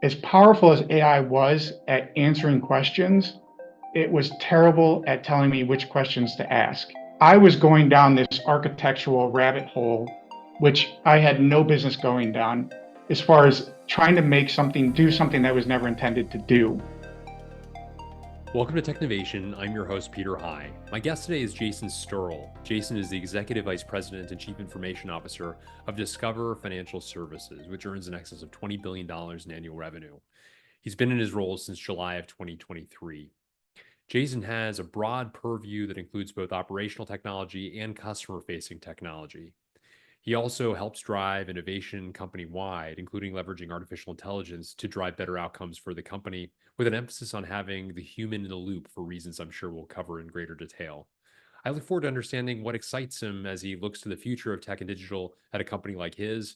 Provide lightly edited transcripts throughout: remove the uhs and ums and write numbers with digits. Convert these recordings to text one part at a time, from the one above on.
As powerful as AI was at answering questions, it was terrible at telling me which questions to ask. I was going down this architectural rabbit hole, which I had no business going down, as far as trying to make something do something that was never intended to do. Welcome to Technovation. I'm your host, Peter High. My guest today is Jason Strle. Jason is the Executive Vice President and Chief Information Officer of Discover Financial Services, which earns in excess of $20 billion in annual revenue. He's been in his role since July of 2023. Jason has a broad purview that includes both operational technology and customer-facing technology. He also helps drive innovation company-wide, including leveraging artificial intelligence to drive better outcomes for the company, with an emphasis on having the human in the loop for reasons I'm sure we'll cover in greater detail. I look forward to understanding what excites him as he looks to the future of tech and digital at a company like his,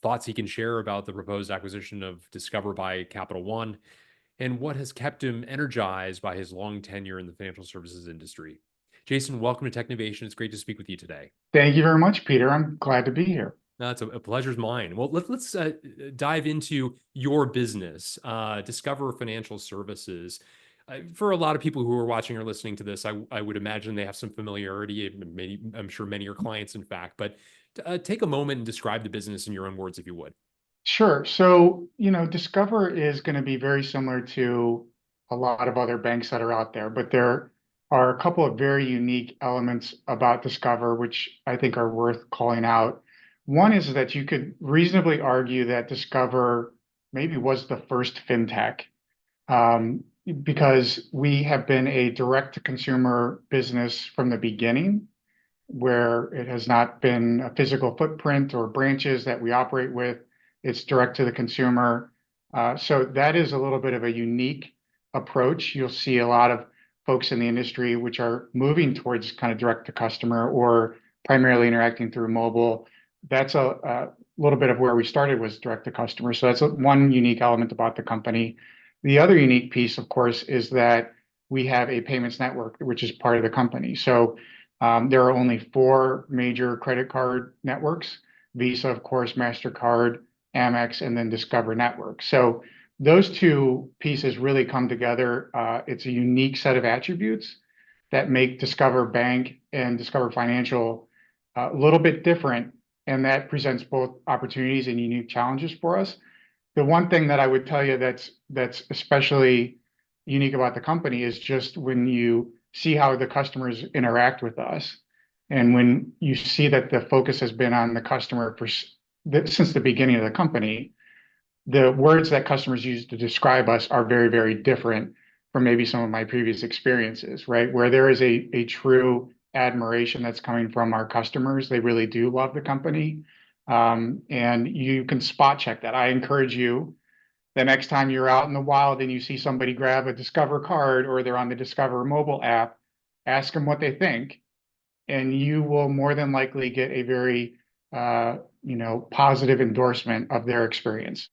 thoughts he can share about the proposed acquisition of Discover by Capital One, and what has kept him energized by his long tenure in the financial services industry. Jason, welcome to Technovation. It's great to speak with you today. Thank you very much, Peter. I'm glad to be here. No, it's a pleasure's mine. Well, let's dive into your business, Discover Financial Services. For a lot of people who are watching or listening to this, I would imagine they have some familiarity. Maybe, I'm sure many are clients, in fact. But take a moment and describe the business in your own words, if you would. Sure. So, Discover is going to be very similar to a lot of other banks that are out there, but there are a couple of very unique elements about Discover, which I think are worth calling out. One is that you could reasonably argue that Discover maybe was the first FinTech, because we have been a direct-to-consumer business from the beginning, where it has not been a physical footprint or branches that we operate with. It's direct to the consumer. So that is a little bit of a unique approach. You'll see a lot of folks in the industry which are moving towards kind of direct to customer or primarily interacting through mobile. That's a little bit of where we started, was direct to customer. So that's one unique element about the company. The other unique piece, of course, is that we have a payments network, which is part of the company. So there are only four major credit card networks: Visa, of course, MasterCard, Amex, and then Discover Network. So those two pieces really come together. It's a unique set of attributes that make Discover Bank and Discover Financial a little bit different, and that presents both opportunities and unique challenges for us. The one thing that I would tell you that's especially unique about the company is just when you see how the customers interact with us, and when you see that the focus has been on the customer since the beginning of the company, the words that customers use to describe us are very, very different from maybe some of my previous experiences, right? Where there is a true admiration that's coming from our customers. They really do love the company. And you can spot check that. I encourage you, the next time you're out in the wild and you see somebody grab a Discover card or they're on the Discover mobile app, ask them what they think, and you will more than likely get a very positive endorsement of their experience.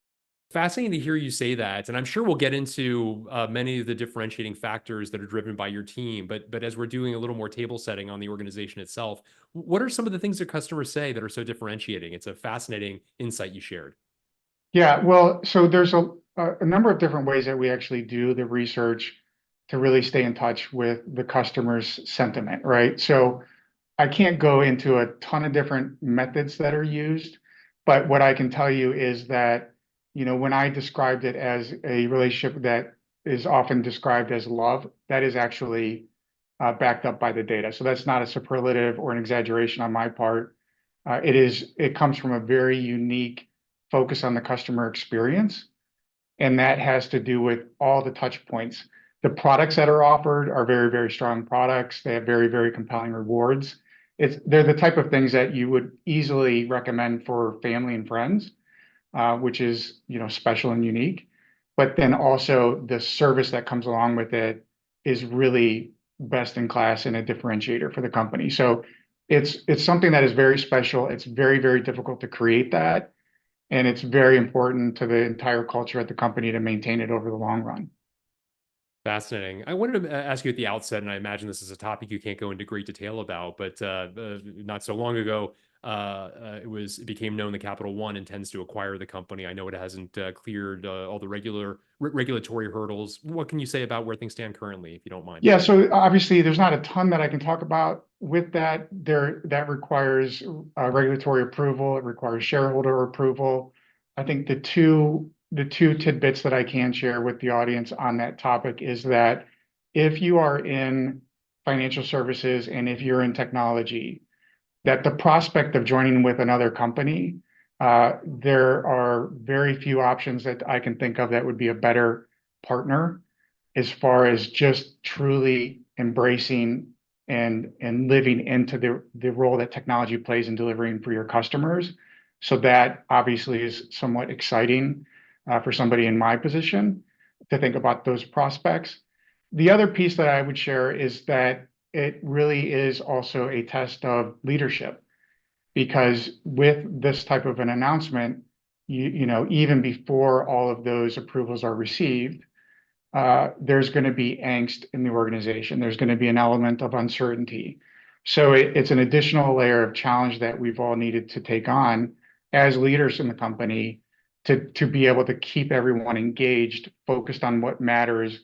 Fascinating to hear you say that, and I'm sure we'll get into many of the differentiating factors that are driven by your team. But as we're doing a little more table setting on the organization itself, what are some of the things that customers say that are so differentiating? It's a fascinating insight you shared. Yeah, well, so there's a number of different ways that we actually do the research to really stay in touch with the customer's sentiment, right? So I can't go into a ton of different methods that are used, but what I can tell you is that, when I described it as a relationship that is often described as love, that is actually backed up by the data. So that's not a superlative or an exaggeration on my part. It comes from a very unique focus on the customer experience, and that has to do with all the touch points. The products that are offered are very, very strong products. They have very, very compelling rewards. They're the type of things that you would easily recommend for family and friends, which is, special and unique. But then also the service that comes along with it is really best in class and a differentiator for the company. So it's something that is very special. It's very, very difficult to create that, and it's very important to the entire culture at the company to maintain it over the long run. Fascinating. I wanted to ask you at the outset, and I imagine this is a topic you can't go into great detail about, but not so long ago, it became known that Capital One intends to acquire the company. I know it hasn't cleared all the regulatory hurdles. What can you say about where things stand currently, if you don't mind? Yeah, so obviously there's not a ton that I can talk about with that. That requires regulatory approval. It requires shareholder approval. I think the two tidbits that I can share with the audience on that topic is that if you are in financial services and if you're in technology, that the prospect of joining with another company, there are very few options that I can think of that would be a better partner as far as just truly embracing and living into the role that technology plays in delivering for your customers. So that obviously is somewhat exciting for somebody in my position to think about those prospects. The other piece that I would share is that it really is also a test of leadership because with this type of an announcement, even before all of those approvals are received, there's going to be angst in the organization. There's going to be an element of uncertainty. So it's an additional layer of challenge that we've all needed to take on as leaders in the company to be able to keep everyone engaged, focused on what matters.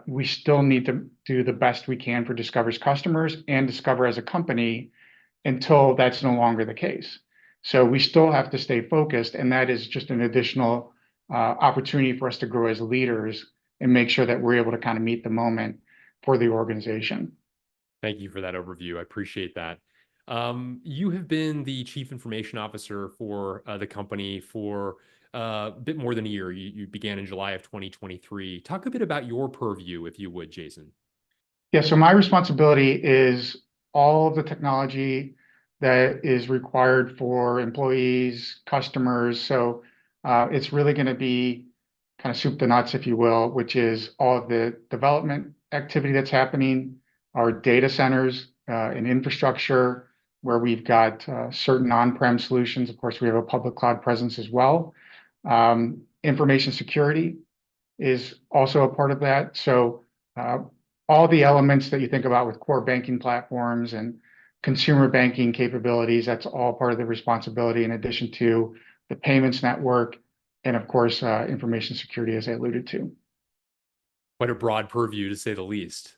We still need to do the best we can for Discover's customers and Discover as a company until that's no longer the case. So we still have to stay focused, and that is just an additional opportunity for us to grow as leaders and make sure that we're able to kind of meet the moment for the organization. Thank you for that overview. I appreciate that. You have been the Chief Information Officer for the company for a bit more than a year. You began in July of 2023. Talk a bit about your purview, if you would, Jason. Yeah, so my responsibility is all of the technology that is required for employees, customers. So it's really going to be kind of soup to nuts, if you will, which is all of the development activity that's happening, our data centers and infrastructure, where we've got certain on-prem solutions. Of course, we have a public cloud presence as well. Information security is also a part of that. So all the elements that you think about with core banking platforms and consumer banking capabilities, that's all part of the responsibility in addition to the payments network and, of course, information security, as I alluded to. Quite a broad purview, to say the least.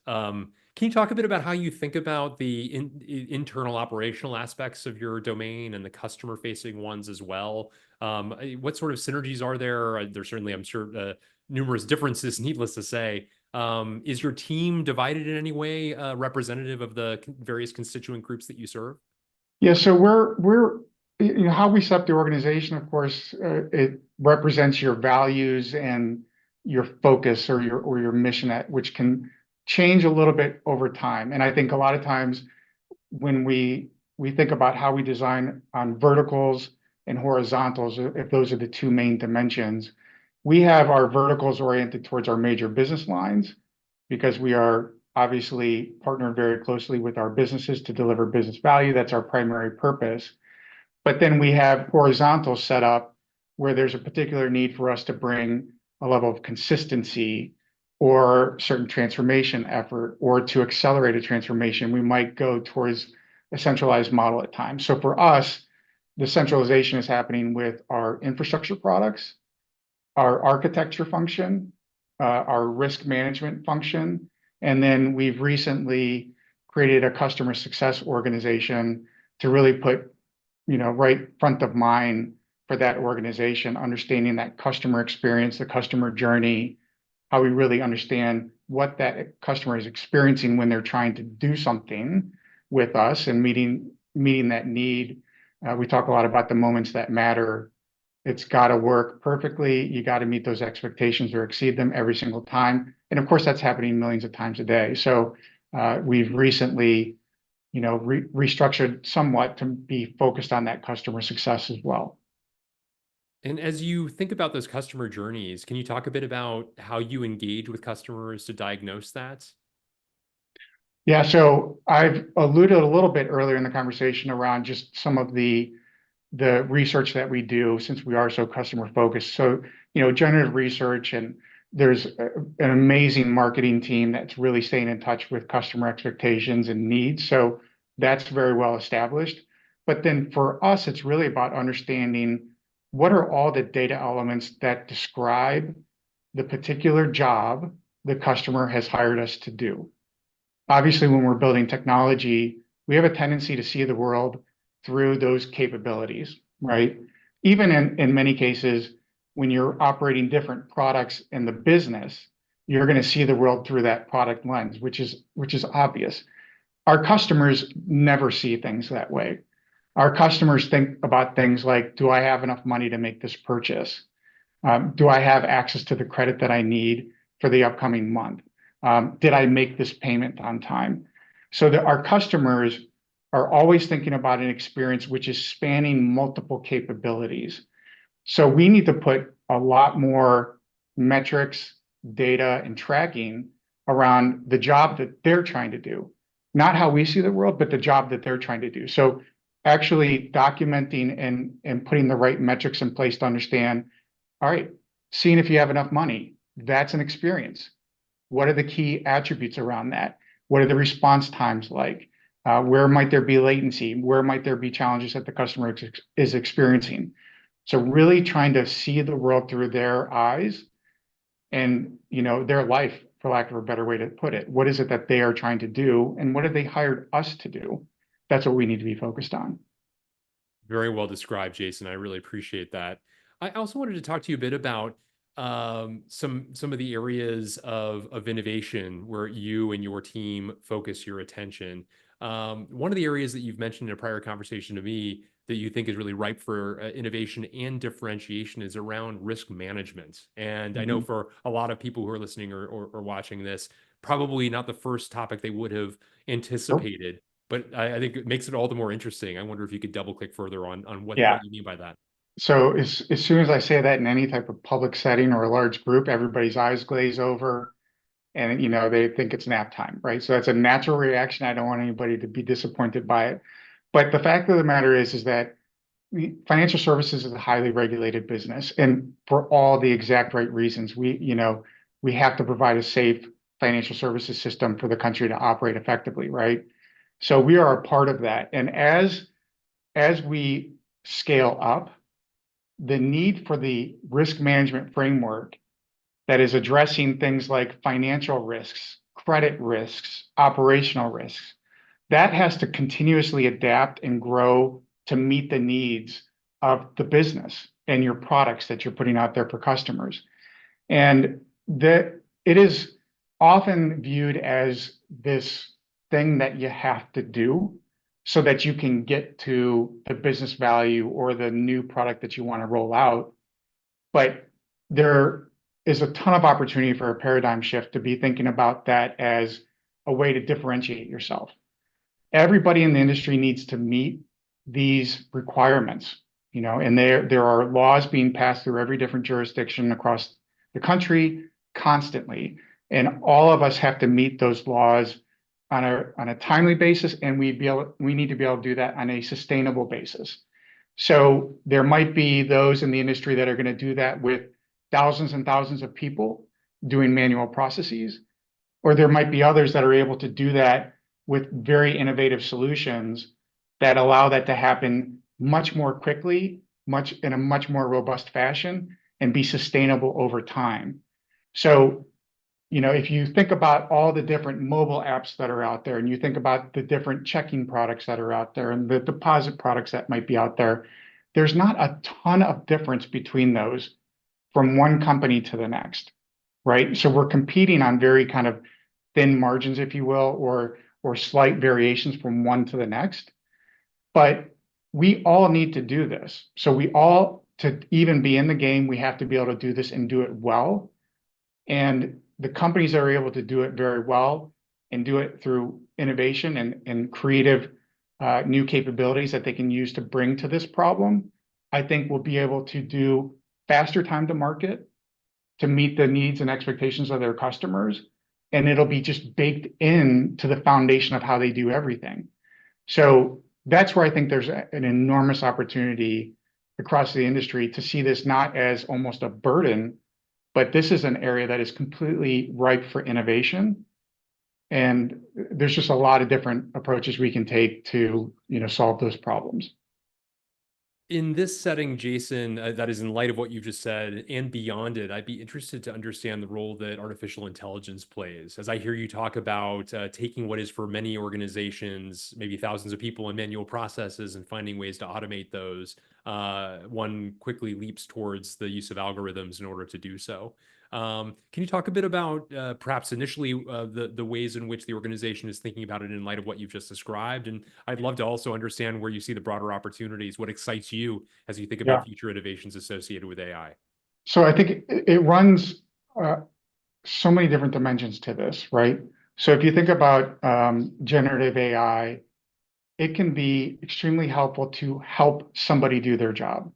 Can you talk a bit about how you think about the internal operational aspects of your domain and the customer-facing ones as well? What sort of synergies are there? There's certainly, I'm sure, numerous differences, needless to say. Is your team divided in any way, representative of the various constituent groups that you serve? Yeah, so we're how we set up the organization, of course, it represents your values and your focus or your mission, which can change a little bit over time. And I think a lot of times when we think about how we design on verticals and horizontals, if those are the two main dimensions, we have our verticals oriented towards our major business lines because we are obviously partnered very closely with our businesses to deliver business value. That's our primary purpose. But then we have horizontal set up where there's a particular need for us to bring a level of consistency or certain transformation effort, or to accelerate a transformation, we might go towards a centralized model at times. So for us, the centralization is happening with our infrastructure products, our architecture function, our risk management function, and then we've recently created a customer success organization to really put, right front of mind for that organization, understanding that customer experience, the customer journey, how we really understand what that customer is experiencing when they're trying to do something with us and meeting that need. We talk a lot about the moments that matter. It's got to work perfectly. You got to meet those expectations or exceed them every single time. And of course, that's happening millions of times a day. So we've recently, restructured somewhat to be focused on that customer success as well. And as you think about those customer journeys, can you talk a bit about how you engage with customers to diagnose that? Yeah, so I've alluded a little bit earlier in the conversation around just some of the research that we do since we are so customer focused. So, generative research, and there's an amazing marketing team that's really staying in touch with customer expectations and needs. So that's very well established. But then for us, it's really about understanding what are all the data elements that describe the particular job the customer has hired us to do. Obviously, when we're building technology, we have a tendency to see the world through those capabilities, right? Even in many cases, when you're operating different products in the business, you're going to see the world through that product lens, which is obvious. Our customers never see things that way. Our customers think about things like, do I have enough money to make this purchase? Do I have access to the credit that I need for the upcoming month? Did I make this payment on time? So that our customers are always thinking about an experience which is spanning multiple capabilities. So we need to put a lot more metrics, data, and tracking around the job that they're trying to do. Not how we see the world, but the job that they're trying to do. So actually documenting and putting the right metrics in place to understand, all right, seeing if you have enough money, that's an experience. What are the key attributes around that? What are the response times like? Where might there be latency? Where might there be challenges that the customer is experiencing? So really trying to see the world through their eyes and, their life, for lack of a better way to put it. What is it that they are trying to do, and what have they hired us to do? That's what we need to be focused on. Very well described, Jason. I really appreciate that. I also wanted to talk to you a bit about some of the areas of innovation where you and your team focus your attention. One of the areas that you've mentioned in a prior conversation to me that you think is really ripe for innovation and differentiation is around risk management. And I know for a lot of people who are listening or watching this, probably not the first topic they would have anticipated, but I think it makes it all the more interesting. I wonder if you could double click further on what you mean by that. So as soon as I say that in any type of public setting or a large group, everybody's eyes glaze over and they think it's nap time, right? So that's a natural reaction. I don't want anybody to be disappointed by it. But the fact of the matter is that financial services is a highly regulated business, and for all the exact right reasons. We have to provide a safe financial services system for the country to operate effectively, right? So we are a part of that. And as we scale up, the need for the risk management framework that is addressing things like financial risks, credit risks, operational risks, that has to continuously adapt and grow to meet the needs of the business and your products that you're putting out there for customers. And that it is often viewed as this thing that you have to do so that you can get to the business value or the new product that you want to roll out. But there is a ton of opportunity for a paradigm shift to be thinking about that as a way to differentiate yourself. Everybody in the industry needs to meet these requirements, and there are laws being passed through every different jurisdiction across the country constantly. And all of us have to meet those laws on a timely basis, and we need to be able to do that on a sustainable basis. So there might be those in the industry that are going to do that with thousands and thousands of people doing manual processes, or there might be others that are able to do that with very innovative solutions that allow that to happen much more quickly, in a much more robust fashion, and be sustainable over time. So if you think about all the different mobile apps that are out there, and you think about the different checking products that are out there and the deposit products that might be out there, there's not a ton of difference between those from one company to the next, right? So we're competing on very kind of thin margins, if you will, or slight variations from one to the next. But we all need to do this. So to even be in the game, we have to be able to do this and do it well. And the companies that are able to do it very well and do it through innovation and creative new capabilities that they can use to bring to this problem, I think will be able to do faster time to market to meet the needs and expectations of their customers. And it'll be just baked into the foundation of how they do everything. So that's where I think there's an enormous opportunity across the industry to see this not as almost a burden, but this is an area that is completely ripe for innovation. And there's just a lot of different approaches we can take to, solve those problems. In this setting, Jason, that is in light of what you just said and beyond it, I'd be interested to understand the role that artificial intelligence plays. As I hear you talk about taking what is for many organizations, maybe thousands of people in manual processes and finding ways to automate those, one quickly leaps towards the use of algorithms in order to do so. Can you talk a bit about perhaps initially the ways in which the organization is thinking about it in light of what you've just described? And I'd love to also understand where you see the broader opportunities, what excites you as you think Yeah. about future innovations associated with AI. So I think it runs so many different dimensions to this, right? So if you think about generative AI, it can be extremely helpful to help somebody do their job.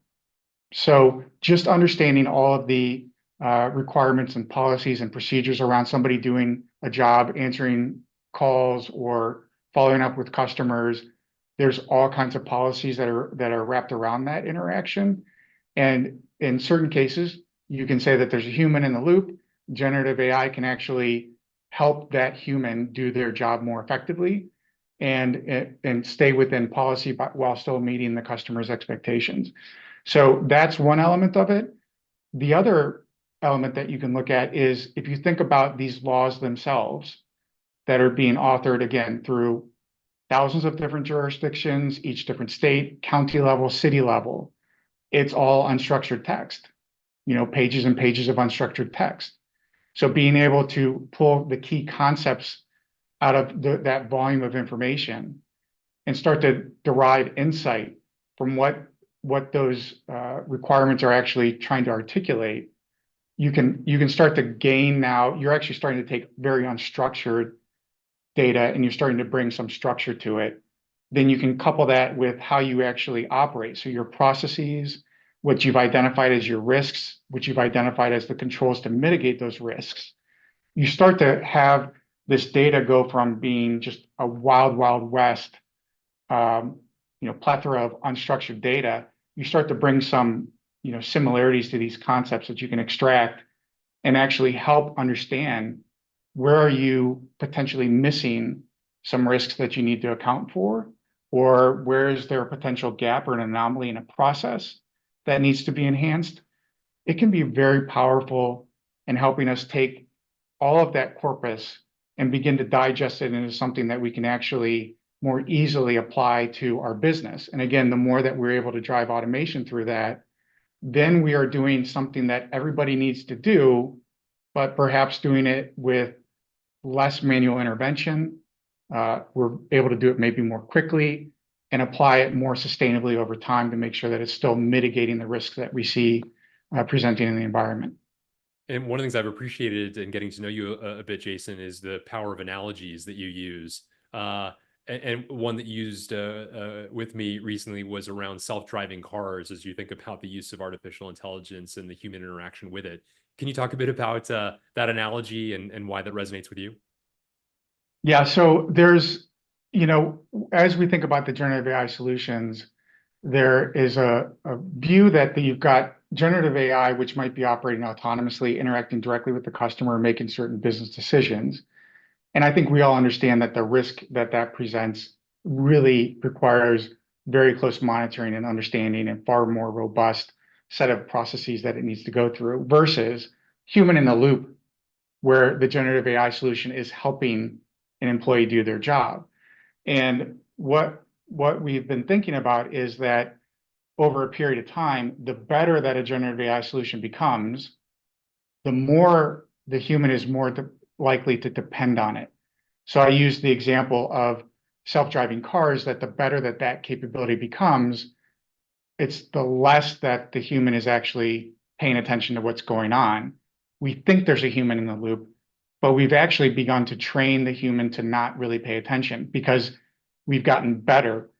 So just understanding all of the requirements and policies and procedures around somebody doing a job, answering calls or following up with customers, there's all kinds of policies that are wrapped around that interaction. And in certain cases, you can say that there's a human in the loop. Generative AI can actually help that human do their job more effectively and stay within policy while still meeting the customer's expectations. So that's one element of it. The other element that you can look at is if you think about these laws themselves that are being authored again through thousands of different jurisdictions, each different state, county level, city level, it's all unstructured text, pages and pages of unstructured text. So being able to pull the key concepts out of that volume of information and start to derive insight from what those requirements are actually trying to articulate, you can start to gain now. You're actually starting to take very unstructured data and you're starting to bring some structure to it. Then you can couple that with how you actually operate. So your processes, what you've identified as your risks, what you've identified as the controls to mitigate those risks. You start to have this data go from being just a wild, wild west, plethora of unstructured data. You start to bring some, similarities to these concepts that you can extract and actually help understand where are you potentially missing some risks that you need to account for, or where is there a potential gap or an anomaly in a process that needs to be enhanced. It can be very powerful in helping us take all of that corpus and begin to digest it into something that we can actually more easily apply to our business. And again, the more that we're able to drive automation through that, then we are doing something that everybody needs to do, but perhaps doing it with less manual intervention. We're able to do it maybe more quickly and apply it more sustainably over time to make sure that it's still mitigating the risks that we see presenting in the environment. And one of the things I've appreciated in getting to know you a bit, Jason, is the power of analogies that you use. And one that you used with me recently was around self-driving cars as you think about the use of artificial intelligence and the human interaction with it. Can you talk a bit about that analogy and why that resonates with you? Yeah, so there's, as we think about the generative AI solutions, there is a view that you've got generative AI, which might be operating autonomously, interacting directly with the customer, making certain business decisions. And I think we all understand that the risk that presents really requires very close monitoring and understanding and far more robust set of processes that it needs to go through versus human in the loop, where the generative AI solution is helping an employee do their job. And what we've been thinking about is that over a period of time, the better that a generative AI solution becomes, the more the human is more likely to depend on it. So I use the example of self-driving cars, that the better that capability becomes, it's the less that the human is actually paying attention to what's going on. We think there's a human in the loop, but we've actually begun to train the human to not really pay attention because we've gotten better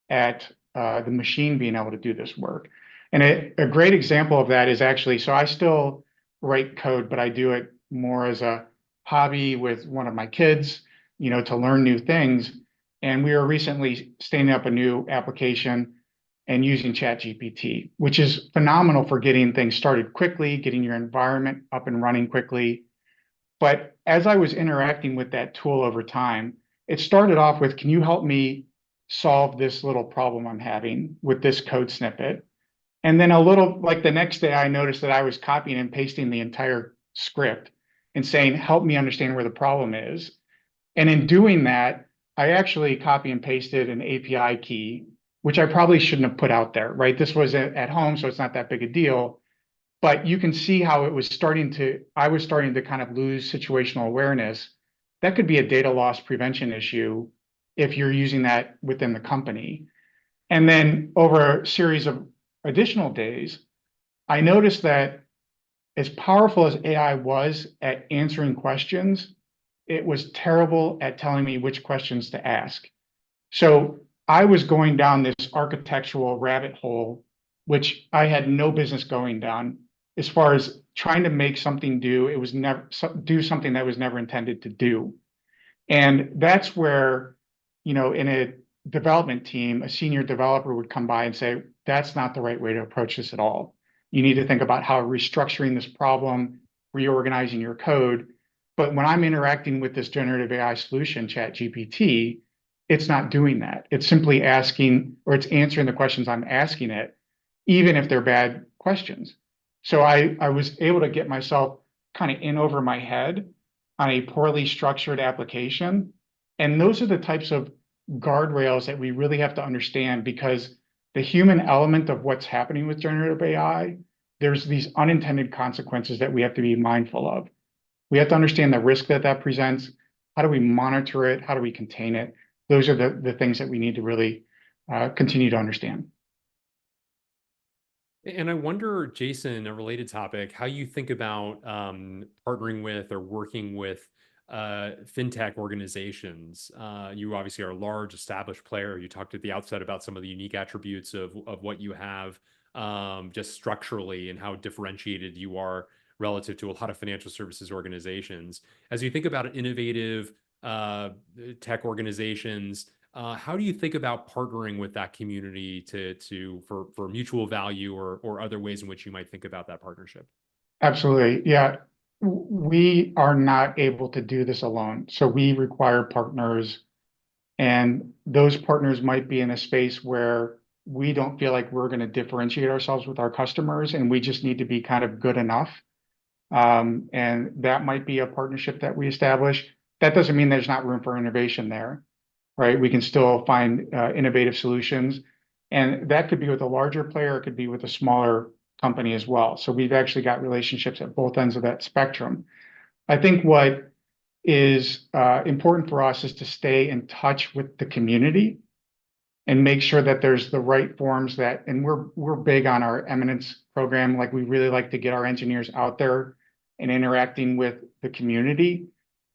at the machine being able to do this work. And a great example of that is actually, so I still write code, but I do it more as a hobby with one of my kids, to learn new things. And we were recently standing up a new application and using ChatGPT, which is phenomenal for getting things started quickly, getting your environment up and running quickly. But as I was interacting with that tool over time, it started off with, can you help me solve this little problem I'm having with this code snippet? And then a little, like the next day, I noticed that I was copying and pasting the entire script and saying, help me understand where the problem is. And in doing that, I actually copy and pasted an API key, which I probably shouldn't have put out there, right? This was at home, so it's not that big a deal. But you can see how I was starting to kind of lose situational awareness. That could be a data loss prevention issue if you're using that within the company. And then over a series of additional days, I noticed that as powerful as AI was at answering questions, it was terrible at telling me which questions to ask. So I was going down this architectural rabbit hole, which I had no business going down, as far as trying to make something do something that was never intended to do. And that's where, in a development team, a senior developer would come by and say, that's not the right way to approach this at all. You need to think about how restructuring this problem, reorganizing your code. But when I'm interacting with this generative AI solution, ChatGPT, it's not doing that. It's simply asking, or it's answering the questions I'm asking it, even if they're bad questions. So I was able to get myself kind of in over my head on a poorly structured application. And those are the types of guardrails that we really have to understand, because the human element of what's happening with generative AI, there's these unintended consequences that we have to be mindful of. We have to understand the risk that that presents. How do we monitor it? How do we contain it? Those are the things that we need to really continue to understand. And I wonder, Jason, a related topic, how you think about partnering with or working with FinTech organizations. You obviously are a large established player. You talked at the outset about some of the unique attributes of what you have just structurally and how differentiated you are relative to a lot of financial services organizations. As you think about innovative tech organizations, how do you think about partnering with that community for mutual value or other ways in which you might think about that partnership? Absolutely. Yeah. We are not able to do this alone. So we require partners, and those partners might be in a space where we don't feel like we're going to differentiate ourselves with our customers, and we just need to be kind of good enough. And that might be a partnership that we establish. That doesn't mean there's not room for innovation there, right? We can still find innovative solutions, and that could be with a larger player, it could be with a smaller company as well. So we've actually got relationships at both ends of that spectrum. I think what is important for us is to stay in touch with the community and make sure that there's the right forms and we're big on our eminence program. Like, we really like to get our engineers out there and interacting with the community,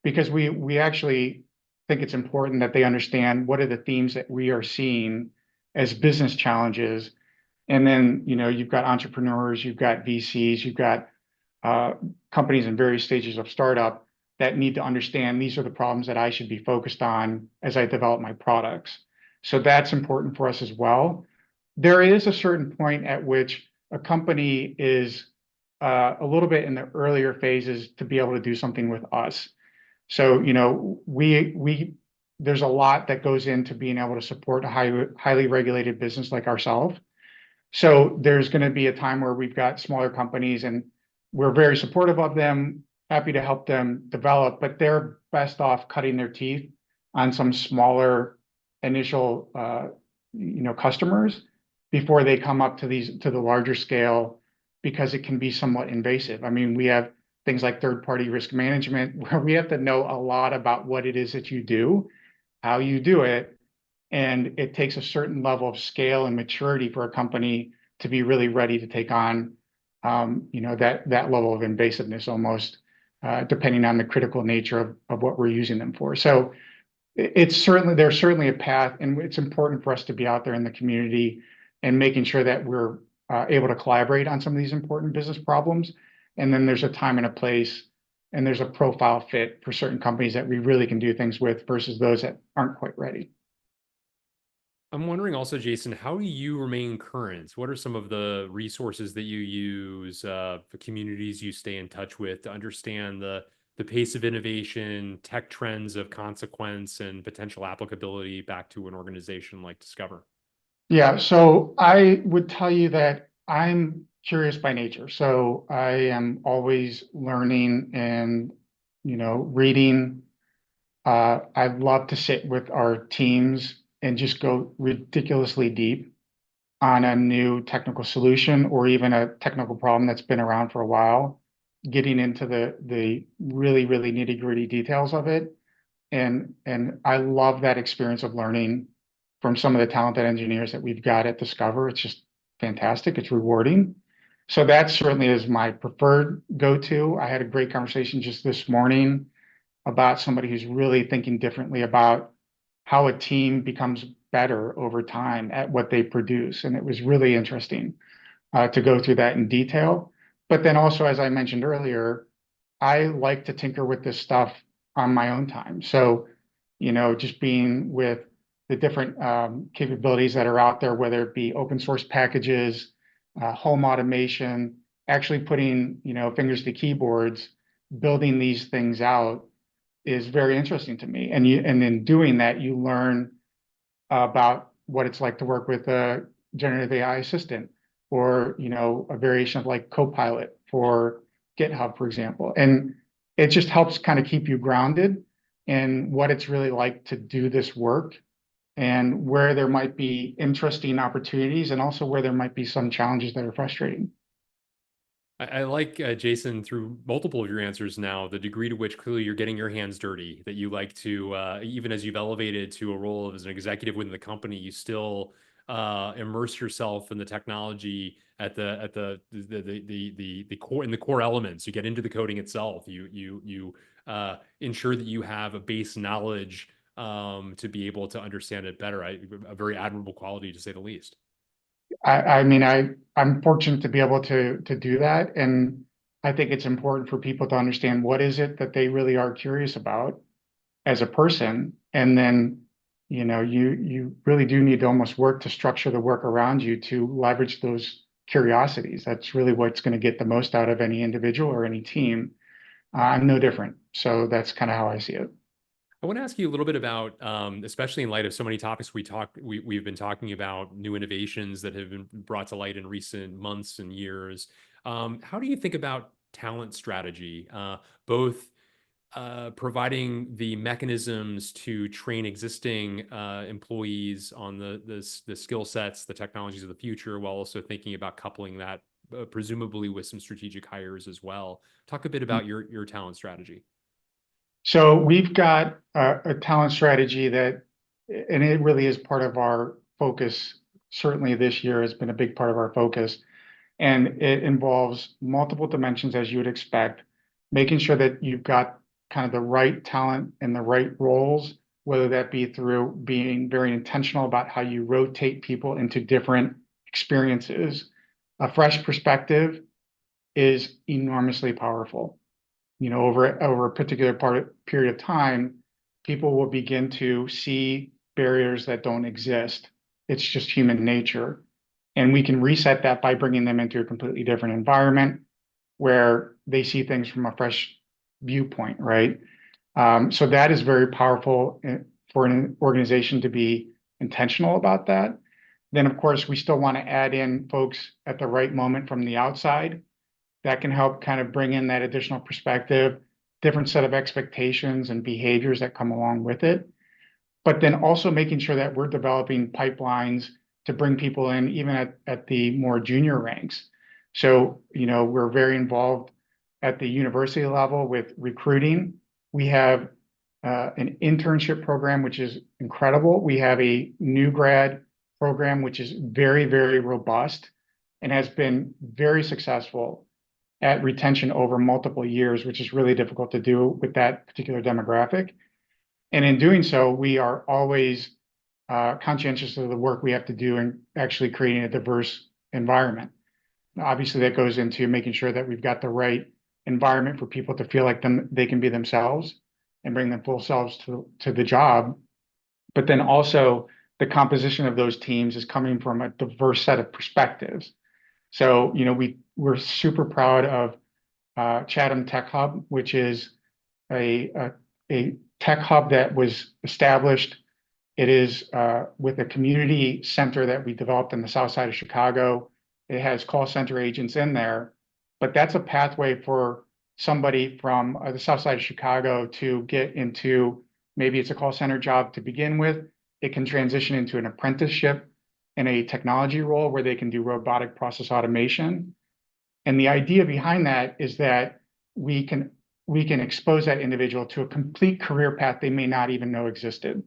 because we actually think it's important that they understand what are the themes that we are seeing as business challenges. And then, you've got entrepreneurs, you've got VCs, you've got companies in various stages of startup that need to understand these are the problems that I should be focused on as I develop my products. So that's important for us as well. There is a certain point at which a company is a little bit in the earlier phases to be able to do something with us. So, there's a lot that goes into being able to support a highly regulated business like ourselves. So there's going to be a time where we've got smaller companies, and we're very supportive of them, happy to help them develop, but they're best off cutting their teeth on some smaller initial, customers before they come up to the larger scale, because it can be somewhat invasive. I mean, we have things like third-party risk management, where we have to know a lot about what it is that you do, how you do it, and it takes a certain level of scale and maturity for a company to be really ready to take on, that level of invasiveness almost, depending on the critical nature of what we're using them for. So there's certainly a path, and it's important for us to be out there in the community and making sure that we're able to collaborate on some of these important business problems. And then there's a time and a place, and there's a profile fit for certain companies that we really can do things with versus those that aren't quite ready. I'm wondering also, Jason, how do you remain current? What are some of the resources that you use, the communities you stay in touch with to understand the the pace of innovation, tech trends of consequence, and potential applicability back to an organization like Discover? Yeah, so I would tell you that I'm curious by nature. So I am always learning and, reading. I love to sit with our teams and just go ridiculously deep on a new technical solution or even a technical problem that's been around for a while, getting into the really, really nitty-gritty details of it. And I love that experience of learning from some of the talented engineers that we've got at Discover. It's just fantastic. It's rewarding. So that certainly is my preferred go-to. I had a great conversation just this morning about somebody who's really thinking differently about how a team becomes better over time at what they produce. And it was really interesting to go through that in detail. But then also, as I mentioned earlier, I like to tinker with this stuff on my own time. So, just being with the different capabilities that are out there, whether it be open source packages, home automation, actually putting, fingers to keyboards, building these things out is very interesting to me. And in doing that, you learn about what it's like to work with a generative AI assistant or, a variation of like Copilot for GitHub, for example. And it just helps kind of keep you grounded in what it's really like to do this work and where there might be interesting opportunities and also where there might be some challenges that are frustrating. I like, Jason, through multiple of your answers now, the degree to which clearly you're getting your hands dirty, that you like to, even as you've elevated to a role as an executive within the company, you still immerse yourself in the technology at the core, in the core elements. You get into the coding itself. You ensure that you have a base knowledge to be able to understand it better. A very admirable quality, to say the least. I mean, I'm fortunate to be able to do that, and I think it's important for people to understand what is it that they really are curious about as a person, and then you really do need to almost work to structure the work around you to leverage those curiosities. That's really what's going to get the most out of any individual or any team. I'm no different, so that's kind of how I see it. I want to ask you a little bit about, especially in light of so many topics we've been talking about, new innovations that have been brought to light in recent months and years. How do you think about talent strategy, both providing the mechanisms to train existing employees on the skill sets, the technologies of the future, while also thinking about coupling that presumably with some strategic hires as well? Talk a bit about your talent strategy. So we've got a talent strategy that, and it really is part of our focus. Certainly this year has been a big part of our focus, and it involves multiple dimensions, as you would expect, making sure that you've got kind of the right talent and the right roles, whether that be through being very intentional about how you rotate people into different experiences. A fresh perspective is enormously powerful. Over a particular period of time, people will begin to see barriers that don't exist. It's just human nature. And we can reset that by bringing them into a completely different environment where they see things from a fresh viewpoint, right? So that is very powerful for an organization to be intentional about that. Then, of course, we still want to add in folks at the right moment from the outside that can help kind of bring in that additional perspective, different set of expectations and behaviors that come along with it. But then also making sure that we're developing pipelines to bring people in even at the more junior ranks. So, we're very involved at the university level with recruiting. We have an internship program, which is incredible. We have a new grad program, which is very, very robust and has been very successful at retention over multiple years, which is really difficult to do with that particular demographic. And in doing so, we are always conscientious of the work we have to do in actually creating a diverse environment. Obviously, that goes into making sure that we've got the right environment for people to feel like they can be themselves and bring their full selves to the job. But then also the composition of those teams is coming from a diverse set of perspectives. So, we're super proud of Chatham Tech Hub, which is a tech hub that was established. It is with a community center that we developed in the south side of Chicago. It has call center agents in there, but that's a pathway for somebody from the south side of Chicago to get into, maybe it's a call center job to begin with. It can transition into an apprenticeship in a technology role where they can do robotic process automation. And the idea behind that is that we can expose that individual to a complete career path they may not even know existed.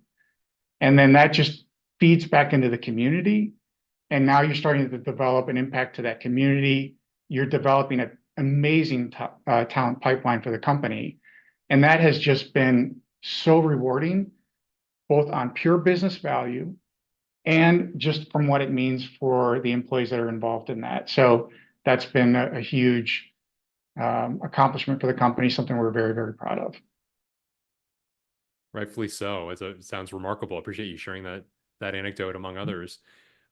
And then that just feeds back into the community. And now you're starting to develop an impact to that community. You're developing an amazing talent pipeline for the company. And that has just been so rewarding, both on pure business value and just from what it means for the employees that are involved in that. So that's been a huge accomplishment for the company, something we're very, very proud of. Rightfully so. It sounds remarkable. I appreciate you sharing that anecdote among others.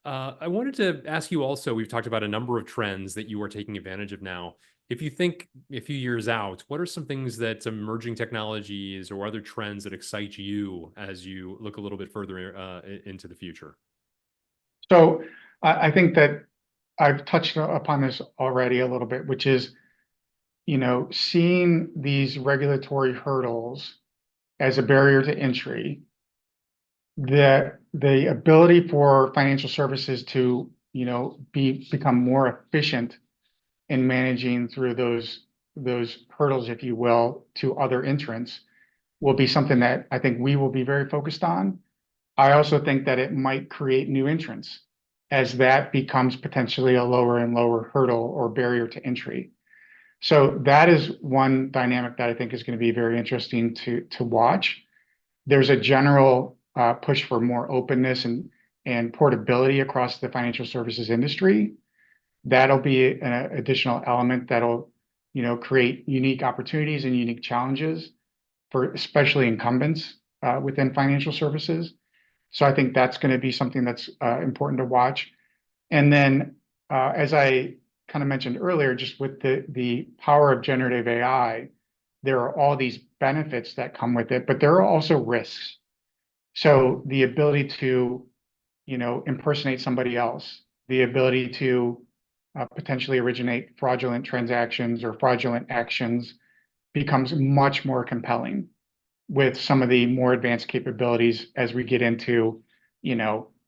I wanted to ask you also, we've talked about a number of trends that you are taking advantage of now. If you think a few years out, what are some things that emerging technologies or other trends that excite you as you look a little bit further into the future? So I think that I've touched upon this already a little bit, which is, seeing these regulatory hurdles as a barrier to entry, the ability for financial services to, become more efficient in managing through those hurdles, if you will, to other entrants will be something that I think we will be very focused on. I also think that it might create new entrants as that becomes potentially a lower and lower hurdle or barrier to entry. So that is one dynamic that I think is going to be very interesting to watch. There's a general push for more openness and portability across the financial services industry. That'll be an additional element that'll, create unique opportunities and unique challenges for especially incumbents within financial services. So I think that's going to be something that's important to watch. And then, as I kind of mentioned earlier, just with the power of generative AI, there are all these benefits that come with it, but there are also risks. So the ability to, impersonate somebody else, the ability to potentially originate fraudulent transactions or fraudulent actions becomes much more compelling with some of the more advanced capabilities as we get into,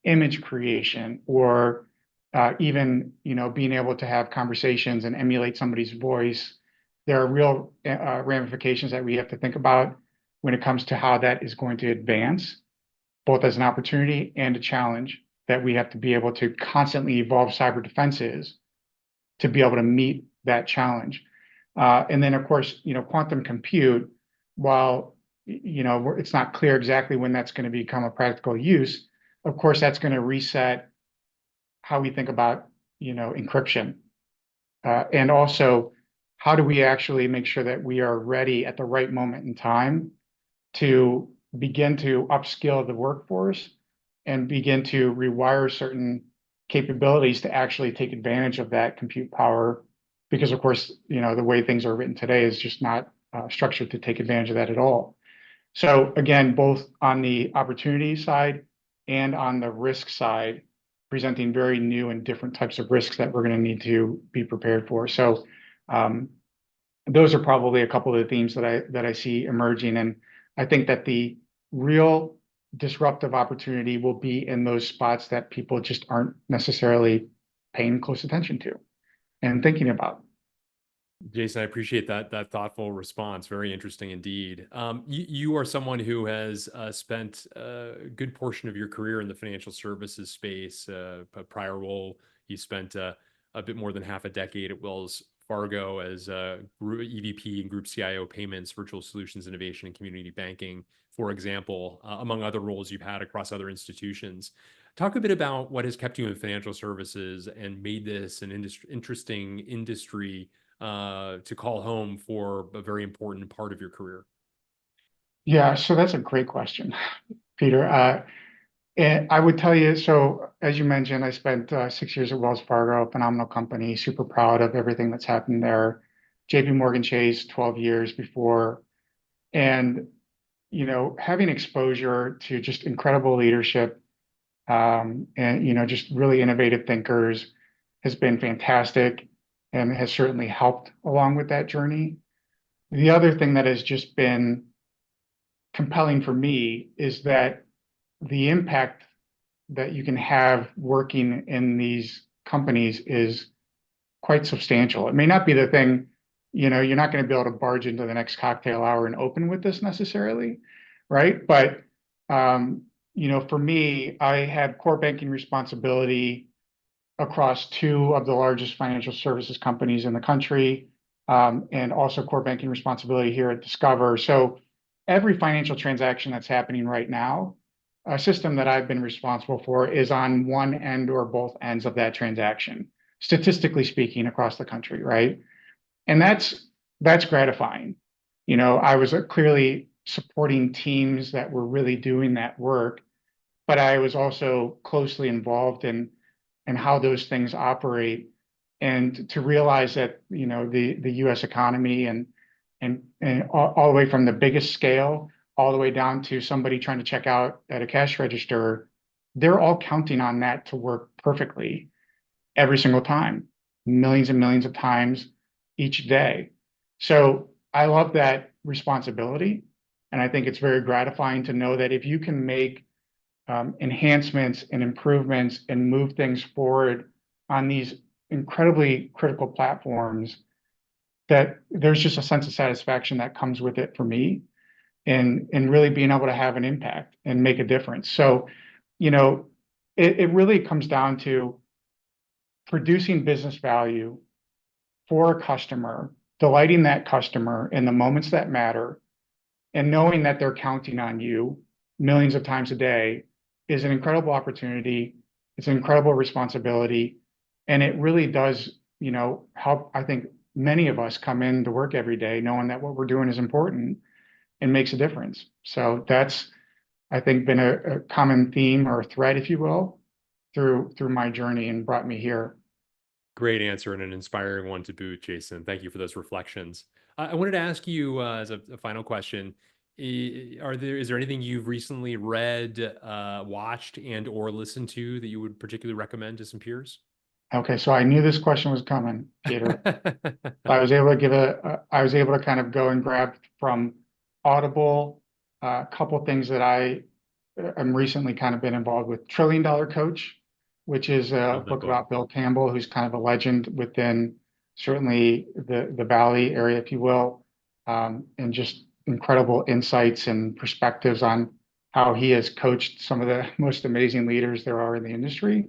image creation or even, being able to have conversations and emulate somebody's voice. There are real ramifications that we have to think about when it comes to how that is going to advance, both as an opportunity and a challenge that we have to be able to constantly evolve cyber defenses to be able to meet that challenge. And then, of course, quantum compute, while it's not clear exactly when that's going to become a practical use, of course, that's going to reset how we think about, encryption. And also, how do we actually make sure that we are ready at the right moment in time to begin to upskill the workforce and begin to rewire certain capabilities to actually take advantage of that compute power? Because, of course, the way things are written today is just not structured to take advantage of that at all. So again, both on the opportunity side and on the risk side, presenting very new and different types of risks that we're going to need to be prepared for. So those are probably a couple of the themes that I see emerging. And I think that the real disruptive opportunity will be in those spots that people just aren't necessarily paying close attention to and thinking about. Jason, I appreciate that thoughtful response. Very interesting indeed. You are someone who has spent a good portion of your career in the financial services space. A prior role, you spent a bit more than half a decade at Wells Fargo as EVP and Group CIO Payments, Virtual Solutions, Innovation, and Community Banking, for example, among other roles you've had across other institutions. Talk a bit about what has kept you in financial services and made this an interesting industry to call home for a very important part of your career. Yeah, so that's a great question, Peter. And I would tell you, so as you mentioned, I spent 6 years at Wells Fargo, a phenomenal company, super proud of everything that's happened there. JP Morgan Chase, 12 years before And, having exposure to just incredible leadership, and, just really innovative thinkers has been fantastic and has certainly helped along with that journey. The other thing that has just been compelling for me is that the impact that you can have working in these companies is quite substantial. It may not be the thing, you're not going to be able to barge into the next cocktail hour and open with this necessarily, right? But, for me, I had core banking responsibility across two of the largest financial services companies in the country, and also core banking responsibility here at Discover. So every financial transaction that's happening right now, a system that I've been responsible for is on one end or both ends of that transaction, statistically speaking, across the country, right? And that's gratifying. I was clearly supporting teams that were really doing that work, but I was also closely involved in how those things operate, and to realize that the U.S. economy and all the way from the biggest scale all the way down to somebody trying to check out at a cash register, they're all counting on that to work perfectly every single time, millions and millions of times each day. So I love that responsibility, and I think it's very gratifying to know that if you can make enhancements and improvements and move things forward on these incredibly critical platforms, that there's just a sense of satisfaction that comes with it for me, and really being able to have an impact and make a difference. So, it really comes down to producing business value for a customer, delighting that customer in the moments that matter, and knowing that they're counting on you millions of times a day is an incredible opportunity. It's an incredible responsibility. And it really does, help, I think, many of us come in to work every day knowing that what we're doing is important and makes a difference. So that's, I think, been a common theme or a thread, if you will, through my journey and brought me here. Great answer and an inspiring one to boot, Jason. Thank you for those reflections. I wanted to ask you as a final question: is there anything you've recently read, watched, and or listened to that you would particularly recommend to some peers? Okay, so I knew this question was coming, Peter. I was able to kind of go and grab from Audible a couple things that I am recently kind of been involved with. Trillion Dollar Coach, which is a book about Bill Campbell, who's kind of a legend within certainly the Valley area, if you will, and just incredible insights and perspectives on how he has coached some of the most amazing leaders there are in the industry.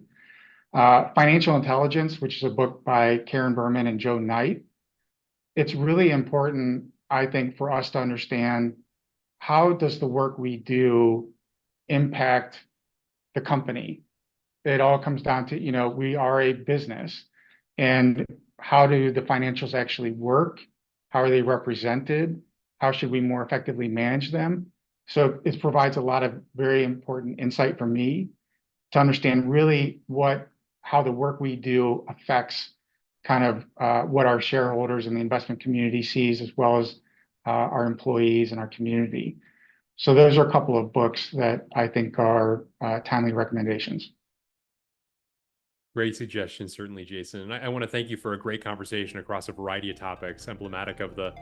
Financial Intelligence, which is a book by Karen Berman and Joe Knight. It's really important, I think, for us to understand, how does the work we do impact the company? It all comes down to, we are a business, and how do the financials actually work? How are they represented? How should we more effectively manage them? So it provides a lot of very important insight for me to understand really how the work we do affects kind of what our shareholders and the investment community sees, as well as our employees and our community. So those are a couple of books that I think are timely recommendations. Great suggestion, certainly, Jason. And I want to thank you for a great conversation across a variety of topics, emblematic of the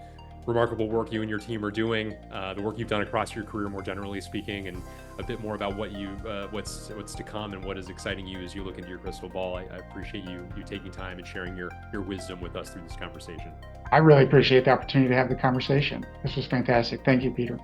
remarkable work you and your team are doing, the work you've done across your career, more generally speaking, and a bit more about what's to come and what is exciting you as you look into your crystal ball. I appreciate you taking time and sharing your wisdom with us through this conversation. I really appreciate the opportunity to have the conversation. This was fantastic. Thank you, Peter.